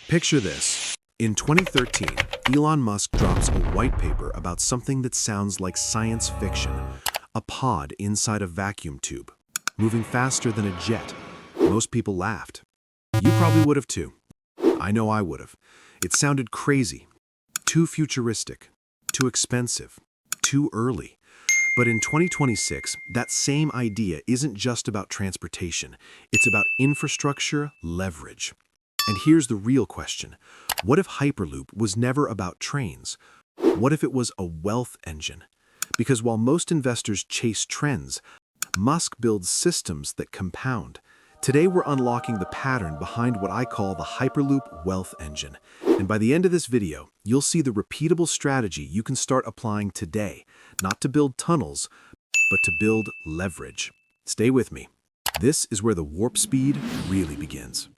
Picture this. In 2013, Elon Musk drops a white paper about something that sounds like science fiction, a pod inside a vacuum tube, moving faster than a jet. Most people laughed. You probably would have too. I know I would have. It sounded crazy, too futuristic, too expensive, too early. But in 2026, that same idea isn't just about transportation. It's about infrastructure leverage. And here's the real question. What if Hyperloop was never about trains? What if it was a wealth engine? Because while most investors chase trends, Musk builds systems that compound. Today, we're unlocking the pattern behind what I call the Hyperloop wealth engine. And by the end of this video, you'll see the repeatable strategy you can start applying today, not to build tunnels, but to build leverage. Stay with me. This is where the warp speed really begins.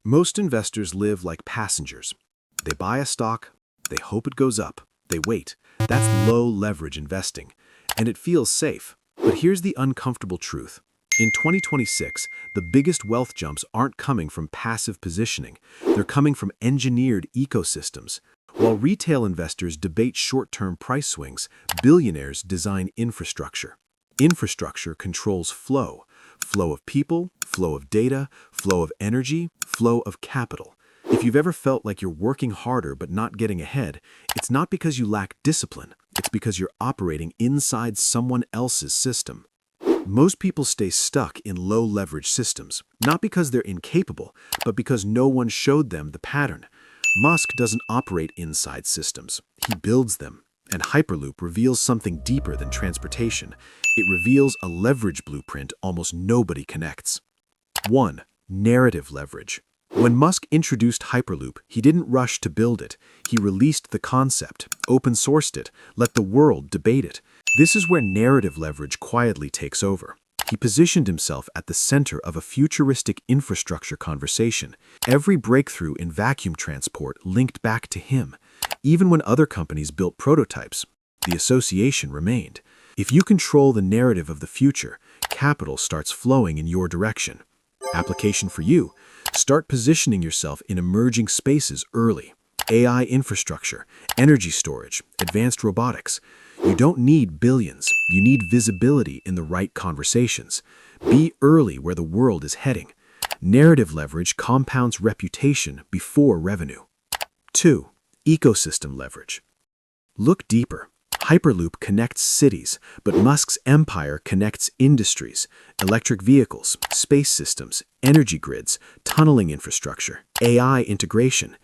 Most investors live like passengers. They buy a stock, they hope it goes up, they wait. That's low leverage investing, and it feels safe. But here's the uncomfortable truth. In 2026, the biggest wealth jumps aren't coming from passive positioning. They're coming from engineered ecosystems. While retail investors debate short-term price swings, billionaires design infrastructure. Infrastructure controls flow. Flow of people, flow of data, flow of energy, flow of capital. If you've ever felt like you're working harder but not getting ahead, it's not because you lack discipline. It's because you're operating inside someone else's system. Most people stay stuck in low-leverage systems, not because they're incapable, but because no one showed them the pattern. Musk doesn't operate inside systems. He builds them. And Hyperloop reveals something deeper than transportation. It reveals a leverage blueprint almost nobody connects. 1. Narrative leverage. When Musk introduced Hyperloop, he didn't rush to build it. He released the concept, open-sourced it, let the world debate it. This is where narrative leverage quietly takes over. He positioned himself at the center of a futuristic infrastructure conversation. Every breakthrough in vacuum transport linked back to him. Even when other companies built prototypes, the association remained. If you control the narrative of the future, capital starts flowing in your direction. Application for you: start positioning yourself in emerging spaces early. AI infrastructure, energy storage, advanced robotics. You don't need billions. You need visibility in the right conversations. Be early where the world is heading. Narrative leverage compounds reputation before revenue. 2. Ecosystem leverage. Look deeper. Hyperloop connects cities, but Musk's empire connects industries, electric vehicles, space systems, energy grids, tunneling infrastructure, AI integration.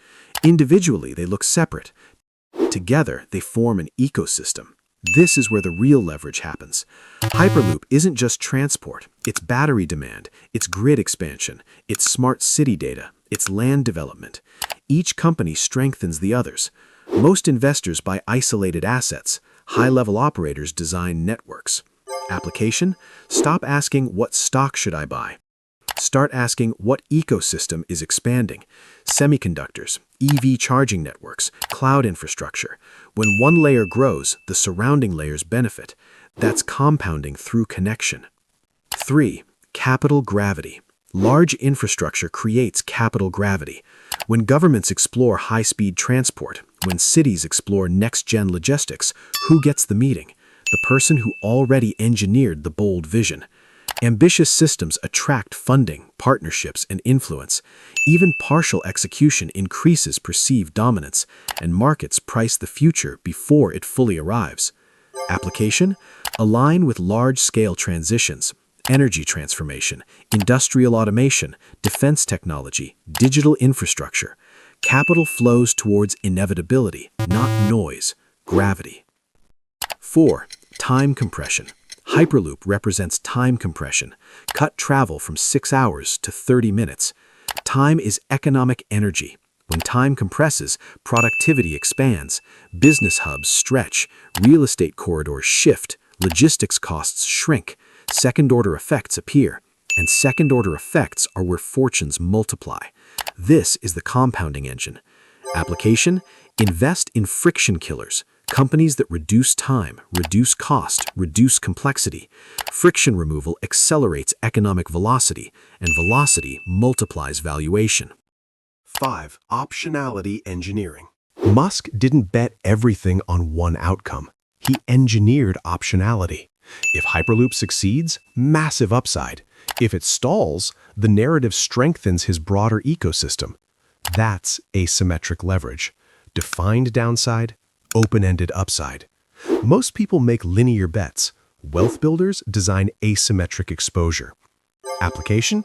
Individually, they look separate. Together, they form an ecosystem. This is where the real leverage happens. Hyperloop isn't just transport. It's battery demand, it's grid expansion, it's smart city data, it's land development. Each company strengthens the others. Most investors buy isolated assets. High-level operators design networks. Application: stop asking, what stock should I buy? Start asking, what ecosystem is expanding? Semiconductors, EV charging networks, cloud infrastructure. When one layer grows, the surrounding layers benefit. That's compounding through connection. 3. Capital gravity. Large infrastructure creates capital gravity. When governments explore high-speed transport, when cities explore next-gen logistics, who gets the meeting? The person who already engineered the bold vision. Ambitious systems attract funding, partnerships, and influence. Even partial execution increases perceived dominance, and markets price the future before it fully arrives. Application: align with large-scale transitions. Energy transformation, industrial automation, defense technology, digital infrastructure. Capital flows towards inevitability, not noise, gravity. 4. Time compression. Hyperloop represents time compression. Cut travel from 6 hours to 30 minutes. Time is economic energy. When time compresses, productivity expands. Business hubs stretch. Real estate corridors shift. Logistics costs shrink. Second-order effects appear. And second-order effects are where fortunes multiply. This is the compounding engine. Application: invest in friction killers. Companies that reduce time, reduce cost, reduce complexity. Friction removal accelerates economic velocity, and velocity multiplies valuation. 5. Optionality Engineering. Musk didn't bet everything on one outcome. He engineered optionality. If Hyperloop succeeds, massive upside. If it stalls, the narrative strengthens his broader ecosystem. That's asymmetric leverage. Defined downside, open-ended upside. Most people make linear bets. Wealth builders design asymmetric exposure. Application?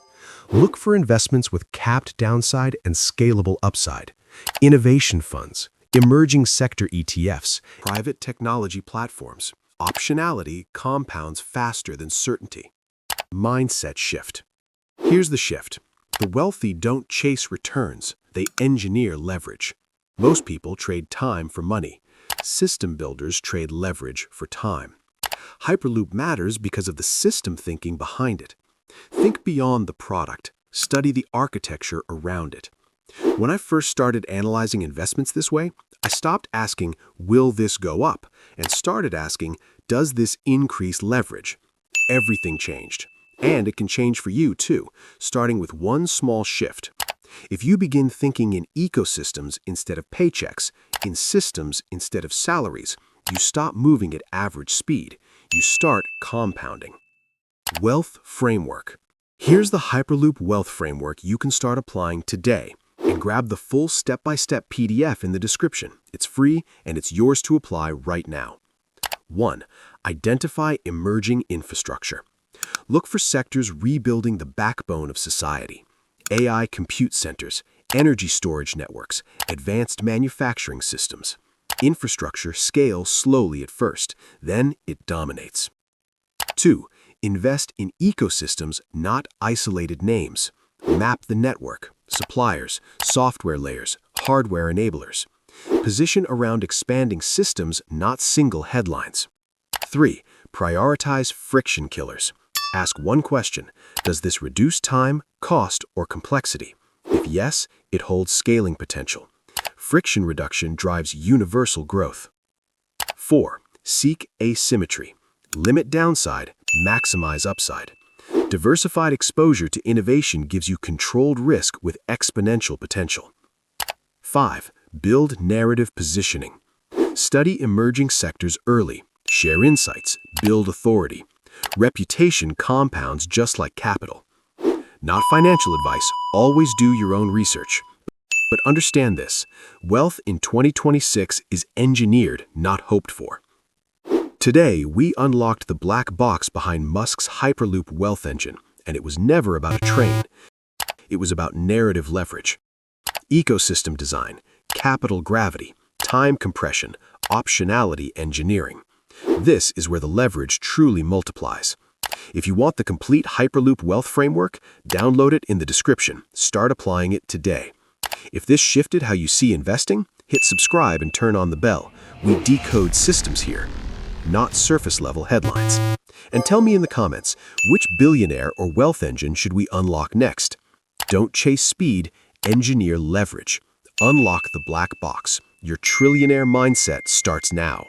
Look for investments with capped downside and scalable upside. Innovation funds, emerging sector ETFs, private technology platforms. Optionality compounds faster than certainty. Mindset shift. Here's the shift. The wealthy don't chase returns, they engineer leverage. Most people trade time for money. System builders trade leverage for time. Hyperloop matters because of the system thinking behind it. Think beyond the product. Study the architecture around it. When I first started analyzing investments this way, I stopped asking, will this go up? And started asking, does this increase leverage? Everything changed. And it can change for you too, starting with one small shift. If you begin thinking in ecosystems instead of paychecks, in systems instead of salaries, you stop moving at average speed. You start compounding. Wealth Framework. Here's the Hyperloop Wealth Framework you can start applying today. And grab the full step-by-step PDF in the description. It's free and it's yours to apply right now. 1. Identify emerging infrastructure. Look for sectors rebuilding the backbone of society. AI compute centers, energy storage networks, advanced manufacturing systems. Infrastructure scales slowly at first, then it dominates. 2. Invest in ecosystems, not isolated names. Map the network, suppliers, software layers, hardware enablers. Position around expanding systems, not single headlines. 3. Prioritize friction killers. Ask one question: does this reduce time, cost, or complexity? If yes, it holds scaling potential. Friction reduction drives universal growth. 4. Seek asymmetry. Limit downside, maximize upside. Diversified exposure to innovation gives you controlled risk with exponential potential. 5. Build narrative positioning. Study emerging sectors early. Share insights. Build authority. Reputation compounds just like capital. Not financial advice. Always do your own research. But understand this: wealth in 2026 is engineered, not hoped for. Today, we unlocked the black box behind Musk's Hyperloop wealth engine, and it was never about a train. It was about narrative leverage, ecosystem design, capital gravity, time compression, optionality engineering. This is where the leverage truly multiplies. If you want the complete Hyperloop wealth framework, download it in the description. Start applying it today. If this shifted how you see investing, hit subscribe and turn on the bell. We decode systems here, not surface-level headlines. And tell me in the comments, which billionaire or wealth engine should we unlock next? Don't chase speed, engineer leverage. Unlock the black box. Your trillionaire mindset starts now.